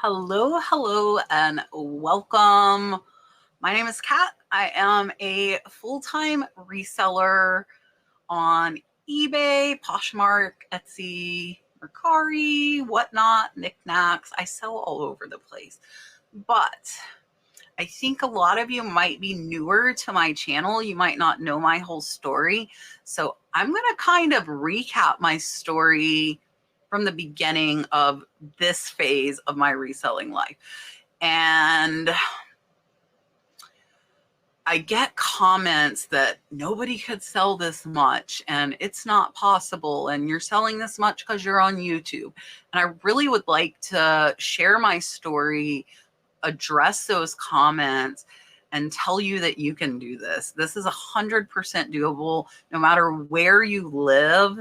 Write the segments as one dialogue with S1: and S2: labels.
S1: Hello, and welcome. My name is Kat. I am a full-time reseller on eBay, Poshmark, Etsy, Mercari, whatnot, knickknacks. I sell all over the place. But I think a lot of you might be newer to my channel. You might not know my whole story. So I'm going to kind of recap my story from the beginning of this phase of my reselling life. And I get comments that nobody could sell this much and it's not possible and you're selling this much because you're on YouTube. And I really would like to share my story, address those comments, and tell you that you can do this. This is 100% doable. No matter where you live,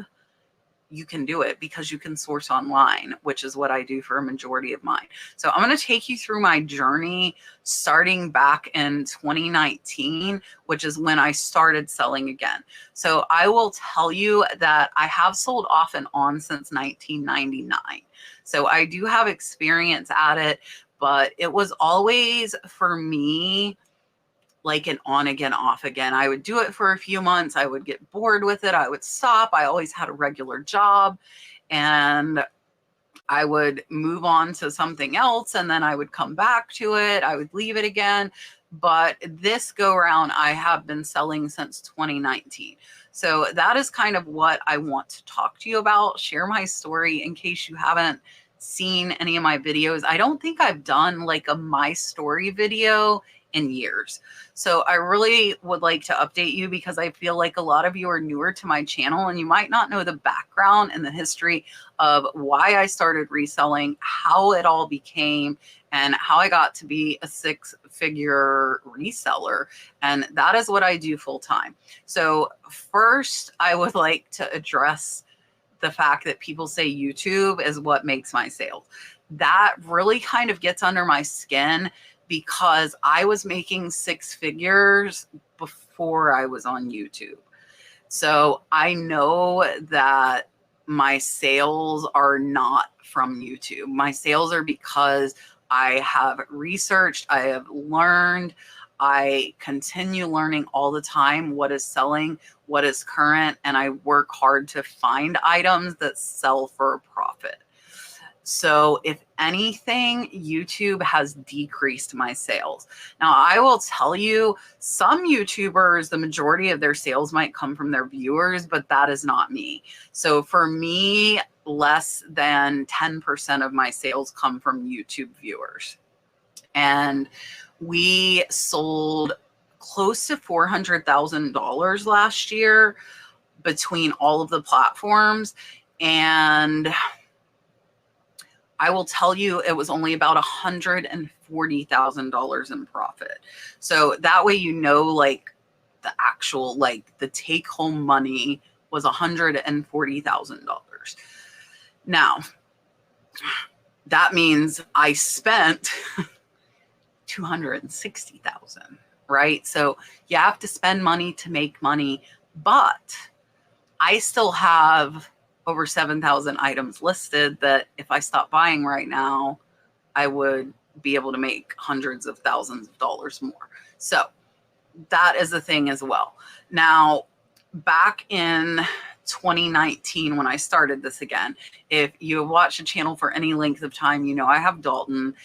S1: you can do it because you can source online, which is what I do for a majority of mine. So I'm going to take you through my journey starting back in 2019, which is when I started selling again. So I will tell you that I have sold off and on since 1999. So I do have experience at it, but it was always for me like an on again, off again. I would do it for a few months. I would get bored with it. I would stop. I always had a regular job and I would move on to something else and then I would come back to it. I would leave it again. But this go around, I have been selling since 2019. So that is kind of what I want to talk to you about, share my story in case you haven't seen any of my videos. I don't think I've done like a my story video in years. So I really would like to update you because I feel like a lot of you are newer to my channel and you might not know the background and the history of why I started reselling, how it all became, and how I got to be a six-figure reseller. And that is what I do full time. So first, I would like to address the fact that people say YouTube is what makes my sales. That really kind of gets under my skin because I was making six figures before I was on YouTube. So I know that my sales are not from YouTube. My sales are because I have researched, I have learned, I continue learning all the time what is selling, what is current, and I work hard to find items that sell for a profit. So if anything, YouTube has decreased my sales. Now, I will tell you, some YouTubers, the majority of their sales might come from their viewers, but that is not me. So for me, less than 10% of my sales come from YouTube viewers. And we sold close to $400,000 last year between all of the platforms. And I will tell you, it was only about $140,000 in profit. So that way, you know, like the actual, like the take home money was $140,000. Now, that means I spent $260,000, right? So you have to spend money to make money, but I still have over 7,000 items listed that if I stop buying right now, I would be able to make hundreds of thousands of dollars more. So that is the thing as well. Now, back in 2019, when I started this again, if you have watched the channel for any length of time, you know I have Dalton.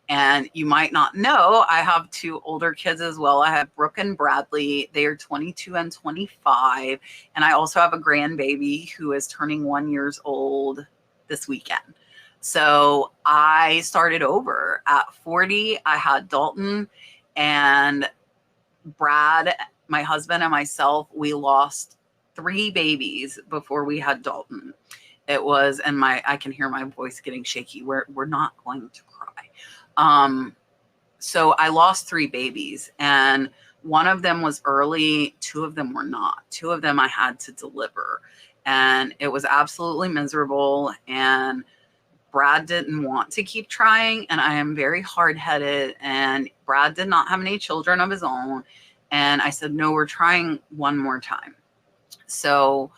S1: And you might not know, I have two older kids as well. I have Brooke and Bradley. They are 22 and 25. And I also have a grandbaby who is turning 1 year old this weekend. So I started over at 40. I had Dalton and Brad, my husband and myself. We lost 3 babies before we had Dalton. It was, and I can hear my voice getting shaky. We're not going to cry. So I lost 3 babies and one of them was early. 2 of them were not. 2 of them I had to deliver and it was absolutely miserable. And Brad didn't want to keep trying. And I am very hard-headed and Brad did not have any children of his own. And I said, no, we're trying one more time. So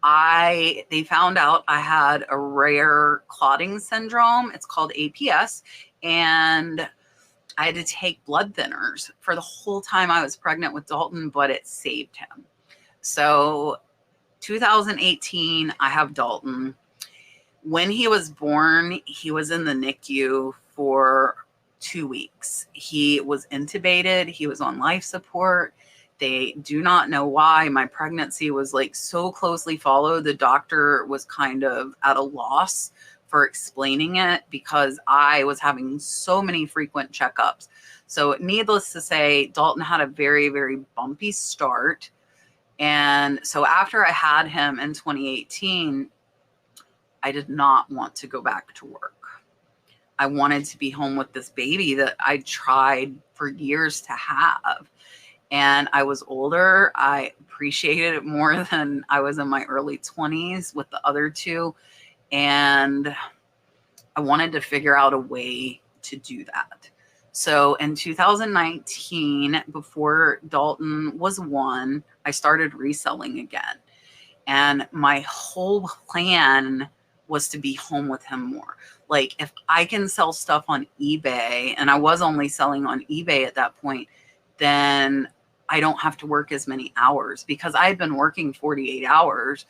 S1: they found out I had a rare clotting syndrome. It's called APS. And I had to take blood thinners for the whole time I was pregnant with Dalton, but it saved him. So 2018, I have Dalton. When he was born, he was in the NICU for 2 weeks. He was intubated. He was on life support. They do not know why. My pregnancy was like so closely followed. The doctor was kind of at a loss for explaining it because I was having so many frequent checkups. So needless to say, Dalton had a very, very bumpy start. And so after I had him in 2018, I did not want to go back to work. I wanted to be home with this baby that I tried for years to have. And I was older. I appreciated it more than I was in my early 20s with the other two. And I wanted to figure out a way to do that. So in 2019, before Dalton was 1, I started reselling again. And my whole plan was to be home with him more. Like if I can sell stuff on eBay, and I was only selling on eBay at that point, then I don't have to work as many hours because I had been working 48 hours.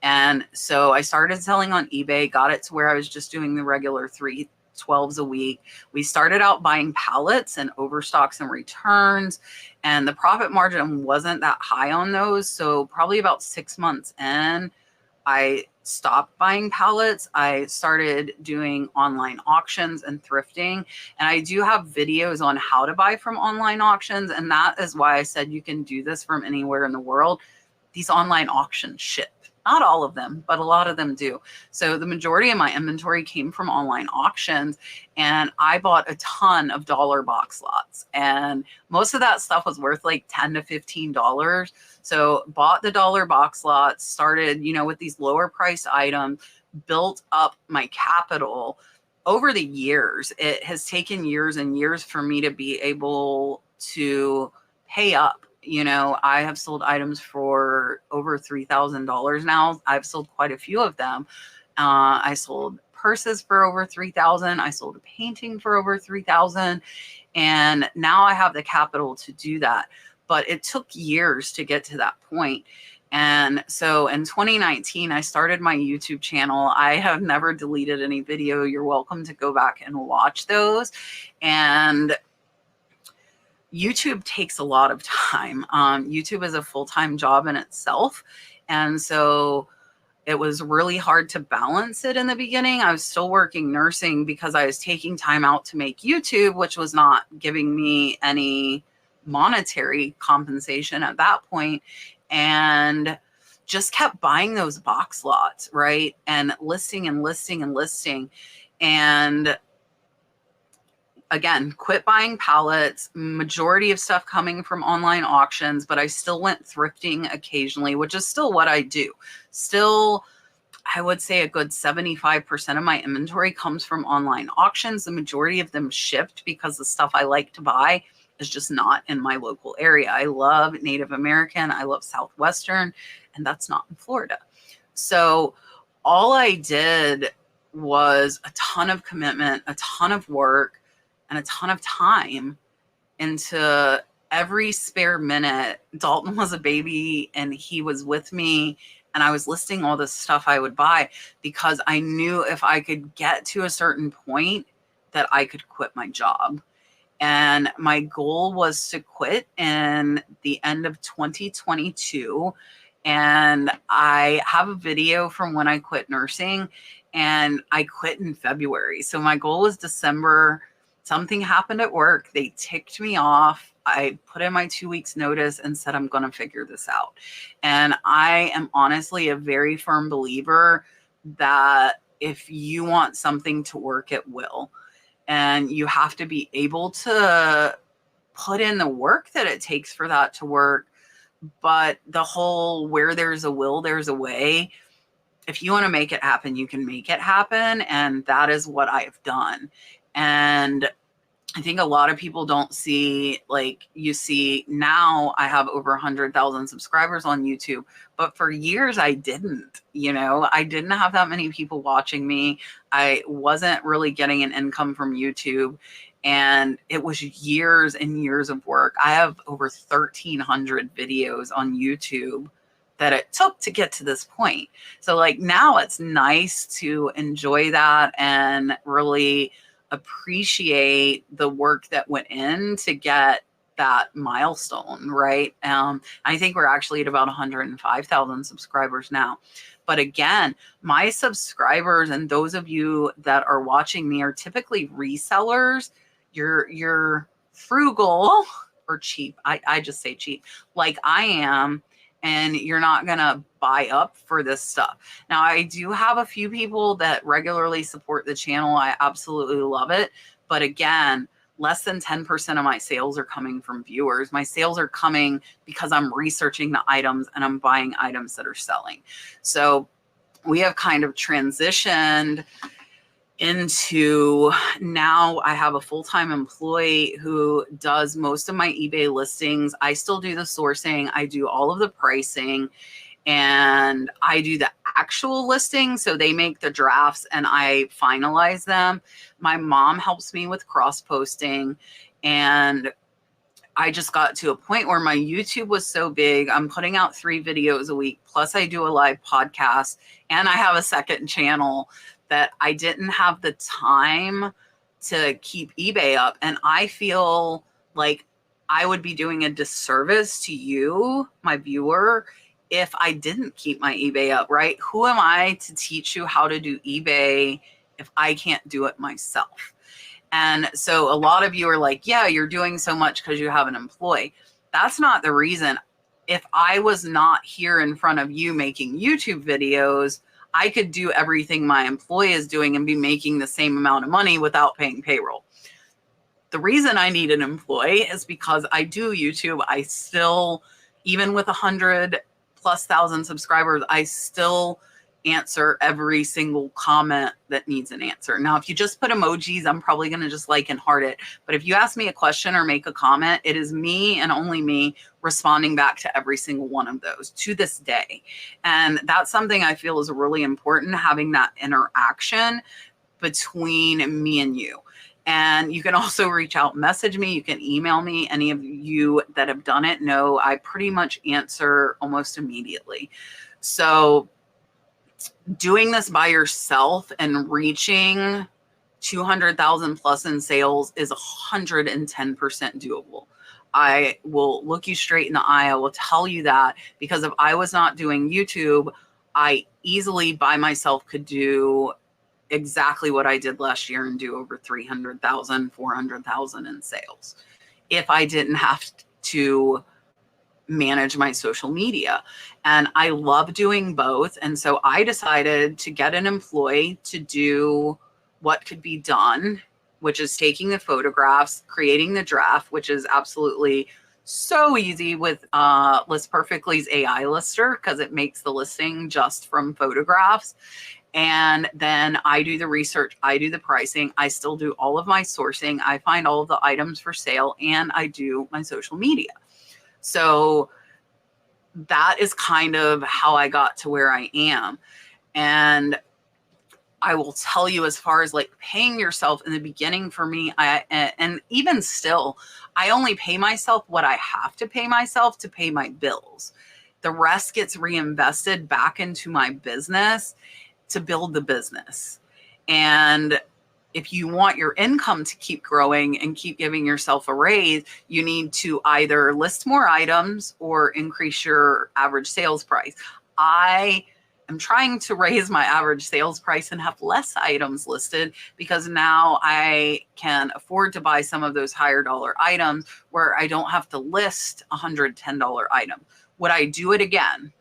S1: And so I started selling on eBay, got it to where I was just doing the regular 312s a week. We started out buying pallets and overstocks and returns, and the profit margin wasn't that high on those. So probably about 6 months in, I stopped buying pallets. I started doing online auctions and thrifting. And I do have videos on how to buy from online auctions. And that is why I said you can do this from anywhere in the world. These online auctions ship. Not all of them, but a lot of them do. So the majority of my inventory came from online auctions, and I bought a ton of dollar box lots, and most of that stuff was worth like $10 to $15. So bought the dollar box lots, started, with these lower priced items, built up my capital over the years. It has taken years and years for me to be able to pay up. I have sold items for over $3,000 now. I've sold quite a few of them. I sold purses for over $3,000. I sold a painting for over $3,000. And now I have the capital to do that. But it took years to get to that point. And so in 2019, I started my YouTube channel. I have never deleted any video. You're welcome to go back and watch those. And YouTube takes a lot of time. YouTube is a full-time job in itself. And so it was really hard to balance it in the beginning. I was still working nursing because I was taking time out to make YouTube, which was not giving me any monetary compensation at that point. And just kept buying those box lots, right? And listing and listing and listing. And again, quit buying pallets, majority of stuff coming from online auctions, but I still went thrifting occasionally, which is still what I do. Still, I would say a good 75% of my inventory comes from online auctions. The majority of them shipped because the stuff I like to buy is just not in my local area. I love Native American, I love Southwestern, and that's not in Florida. So all I did was a ton of commitment, a ton of work, and a ton of time into every spare minute. Dalton was a baby and he was with me, and I was listing all this stuff I would buy because I knew if I could get to a certain point that I could quit my job. And my goal was to quit in the end of 2022. And I have a video from when I quit nursing, and I quit in February. So my goal was December. Something happened at work. They ticked me off. I put in my 2 weeks notice and said, I'm going to figure this out. And I am honestly a very firm believer that if you want something to work, it will. And you have to be able to put in the work that it takes for that to work. But the whole where there's a will, there's a way. If you want to make it happen, you can make it happen. And that is what I've done. And I think a lot of people don't see, like, you see now I have over 100,000 subscribers on YouTube, but for years I didn't, I didn't have that many people watching me. I wasn't really getting an income from YouTube, and it was years and years of work. I have over 1,300 videos on YouTube that it took to get to this point. So like now it's nice to enjoy that and really appreciate the work that went in to get that milestone, right? I think we're actually at about 105,000 subscribers now. But again, my subscribers and those of you that are watching me are typically resellers. You're frugal or cheap. I just say cheap, like I am, and you're not going to buy up for this stuff. Now, I do have a few people that regularly support the channel. I absolutely love it. But again, less than 10% of my sales are coming from viewers. My sales are coming because I'm researching the items and I'm buying items that are selling. So we have kind of transitioned into, now I have a full-time employee who does most of my eBay listings. I still do the sourcing. I do all of the pricing, and I do the actual listing. So they make the drafts and I finalize them. My mom helps me with cross-posting, and I just got to a point where my YouTube was so big. I'm putting out 3 videos a week. Plus I do a live podcast and I have a second channel that I didn't have the time to keep eBay up. And I feel like I would be doing a disservice to you, my viewer, if I didn't keep my eBay up, right? Who am I to teach you how to do eBay if I can't do it myself? And so a lot of you are like, yeah, you're doing so much because you have an employee. That's not the reason. If I was not here in front of you making YouTube videos, I could do everything my employee is doing and be making the same amount of money without paying payroll. The reason I need an employee is because I do YouTube. I still, even with 100,000+ subscribers, I still answer every single comment that needs an answer. Now, if you just put emojis, I'm probably going to just like and heart it. But if you ask me a question or make a comment, it is me and only me responding back to every single one of those to this day. And that's something I feel is really important, having that interaction between me and you. And you can also reach out, message me. You can email me. Any of you that have done it know I pretty much answer almost immediately. So doing this by yourself and reaching 200,000+ in sales is 110% doable. I will look you straight in the eye. I will tell you that, because if I was not doing YouTube, I easily by myself could do exactly what I did last year and do over 300,000, 400,000 in sales if I didn't have to manage my social media. And I love doing both. And so I decided to get an employee to do what could be done, which is taking the photographs, creating the draft, which is absolutely so easy with List Perfectly's AI lister, because it makes the listing just from photographs. And then I do the research, I do the pricing, I still do all of my sourcing, I find all of the items for sale, and I do my social media. So that is kind of how I got to where I am. And I will tell you, as far as like paying yourself in the beginning, for me, and even still, I only pay myself what I have to pay myself to pay my bills. The rest gets reinvested back into my business to build the business. And if you want your income to keep growing and keep giving yourself a raise, you need to either list more items or increase your average sales price. I am trying to raise my average sales price and have less items listed, because now I can afford to buy some of those higher dollar items where I don't have to list a $110 item. Would I do it again?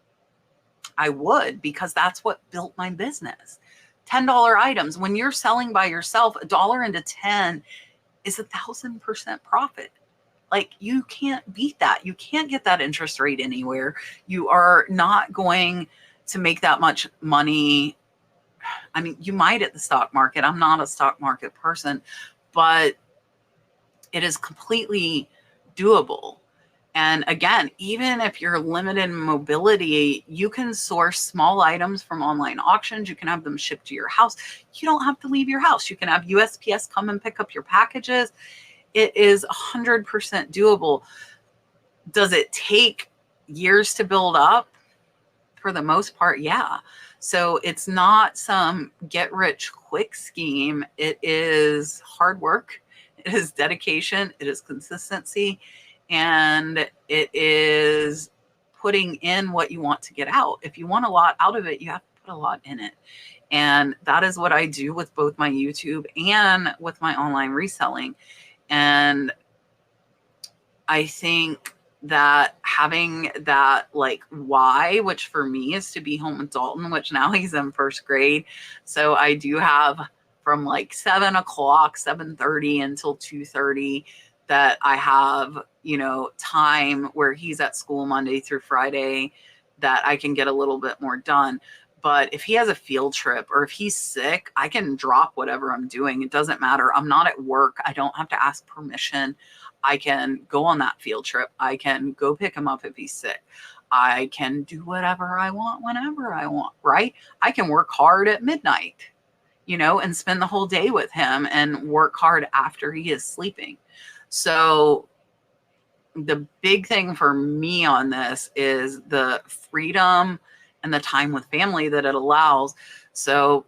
S1: I would, because that's what built my business. $10 items. When you're selling by yourself, $1 into 10 is 1,000% profit. Like, you can't beat that. You can't get that interest rate anywhere. You are not going to make that much money. I mean, you might at the stock market. I'm not a stock market person, but it is completely doable. And again, even if you're limited in mobility, you can source small items from online auctions. You can have them shipped to your house. You don't have to leave your house. You can have USPS come and pick up your packages. It is 100% doable. Does it take years to build up? For the most part, yeah. So it's not some get rich quick scheme. It is hard work. It is dedication. It is consistency. And it is putting in what you want to get out. If you want a lot out of it, you have to put a lot in it. And that is what I do with both my YouTube and with my online reselling. And I think that having that like why, which for me is to be home with Dalton, which now he's in first grade. So I do have from like 7 o'clock, 7:30 until 2:30 that I have, you know, time where he's at school Monday through Friday that I can get a little bit more done. But if he has a field trip or if he's sick, I can drop whatever I'm doing. It doesn't matter. I'm not at work. I don't have to ask permission. I can go on that field trip. I can go pick him up if he's sick. I can do whatever I want whenever I want, right? I can work hard at midnight, you know, and spend the whole day with him and work hard after he is sleeping. So the big thing for me on this is the freedom and the time with family that it allows. So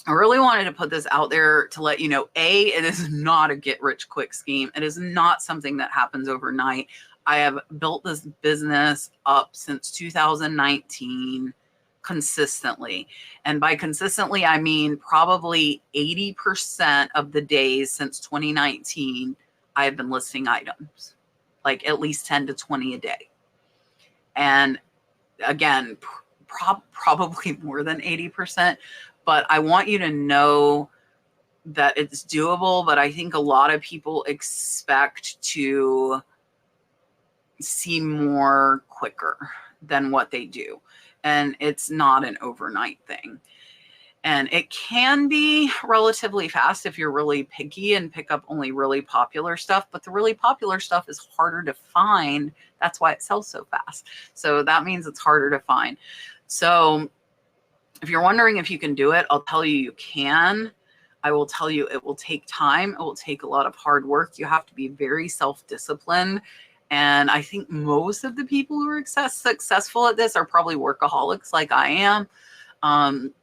S1: I really wanted to put this out there to let you know, A, it is not a get rich quick scheme. It is not something that happens overnight. I have built this business up since 2019 consistently. And by consistently, I mean probably 80% of the days since 2019, I have been listing items, like at least 10 to 20 a day. And again, probably more than 80%. But I want you to know that it's doable. But I think a lot of people expect to see more quicker than what they do. And it's not an overnight thing. And it can be relatively fast if you're really picky and pick up only really popular stuff. But the really popular stuff is harder to find. That's why it sells so fast. So that means it's harder to find. So if you're wondering if you can do it, I'll tell you you can. I will tell you it will take time. It will take a lot of hard work. You have to be very self-disciplined. And I think most of the people who are successful at this are probably workaholics like I am.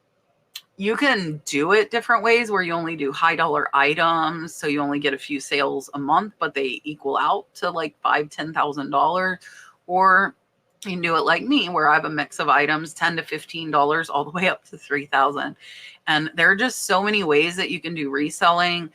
S1: You can do it different ways where you only do high dollar items. So you only get a few sales a month, but they equal out to like $5,000, $10,000. Or you can do it like me, where I have a mix of items, $10 to $15, all the way up to $3,000. And there are just so many ways that you can do reselling.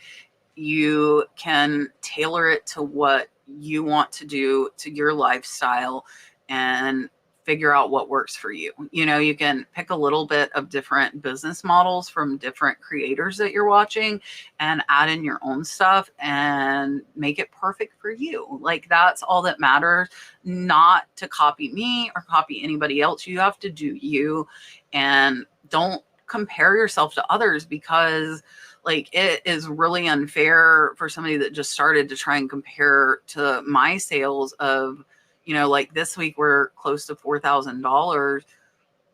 S1: You can tailor it to what you want to do, to your lifestyle, and figure out what works for you. You know, you can pick a little bit of different business models from different creators that you're watching and add in your own stuff and make it perfect for you. Like, that's all that matters, not to copy me or copy anybody else. You have to do you, and don't compare yourself to others, because like, it is really unfair for somebody that just started to try and compare to my sales of, you know, like this week we're close to $4,000,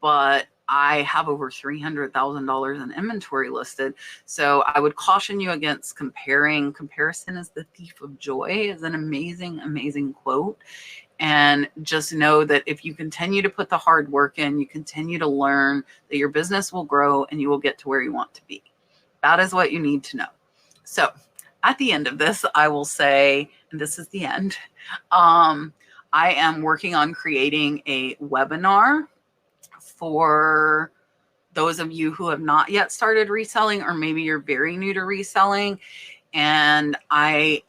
S1: but I have over $300,000 in inventory listed. So I would caution you against comparing. Comparison is the thief of joy is an amazing, amazing quote. And just know that if you continue to put the hard work in, you continue to learn, that your business will grow and you will get to where you want to be. That is what you need to know. So at the end of this, I will say, and this is the end, I am working on creating a webinar for those of you who have not yet started reselling, or maybe you're very new to reselling. And I've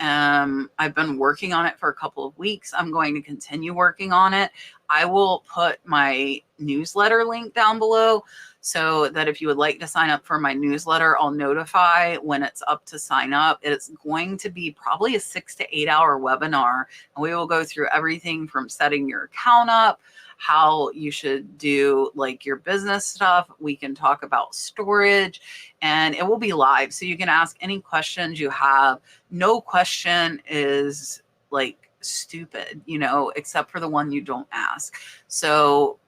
S1: been working on it for a couple of weeks. I'm going to continue working on it. I will put my newsletter link down below, so that if you would like to sign up for my newsletter, I'll notify when it's up to sign up. It's going to be probably a 6 to 8 hour webinar. And we will go through everything from setting your account up, how you should do like your business stuff. We can talk about storage, and it will be live. So you can ask any questions you have. No question is like stupid, you know, except for the one you don't ask. So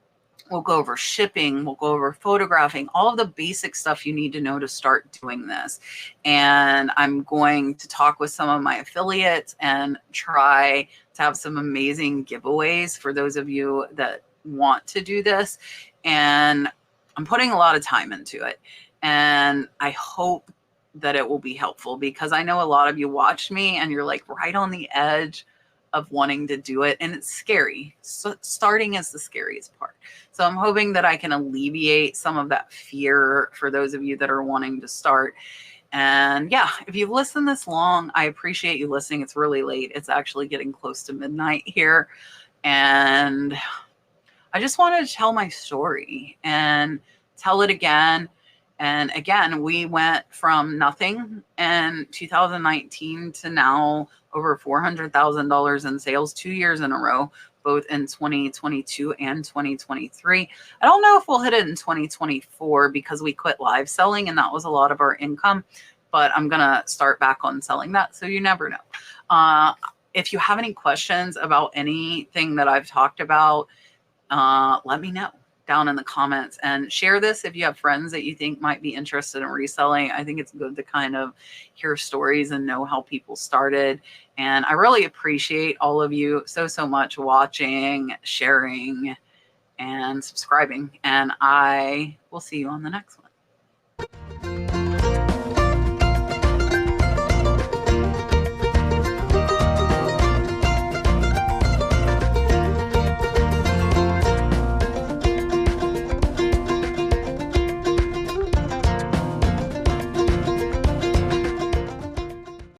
S1: we'll go over shipping, we'll go over photographing, all of the basic stuff you need to know to start doing this. And I'm going to talk with some of my affiliates and try to have some amazing giveaways for those of you that want to do this. And I'm putting a lot of time into it. And I hope that it will be helpful, because I know a lot of you watch me and you're like right on the edge of wanting to do it, and it's scary. So starting is the scariest part. So I'm hoping that I can alleviate some of that fear for those of you that are wanting to start. And yeah, if you've listened this long, I appreciate you listening. It's really late. It's actually getting close to midnight here. And I just wanted to tell my story and tell it again. And again, we went from nothing in 2019 to now over $400,000 in sales 2 years in a row, both in 2022 and 2023. I don't know if we'll hit it in 2024 because we quit live selling and that was a lot of our income, but I'm going to start back on selling that. So you never know. If you have any questions about anything that I've talked about, let me know down in the comments, and share this if you have friends that you think might be interested in reselling. I think it's good to kind of hear stories and know how people started. And I really appreciate all of you so much watching, sharing, and subscribing. And I will see you on the next one.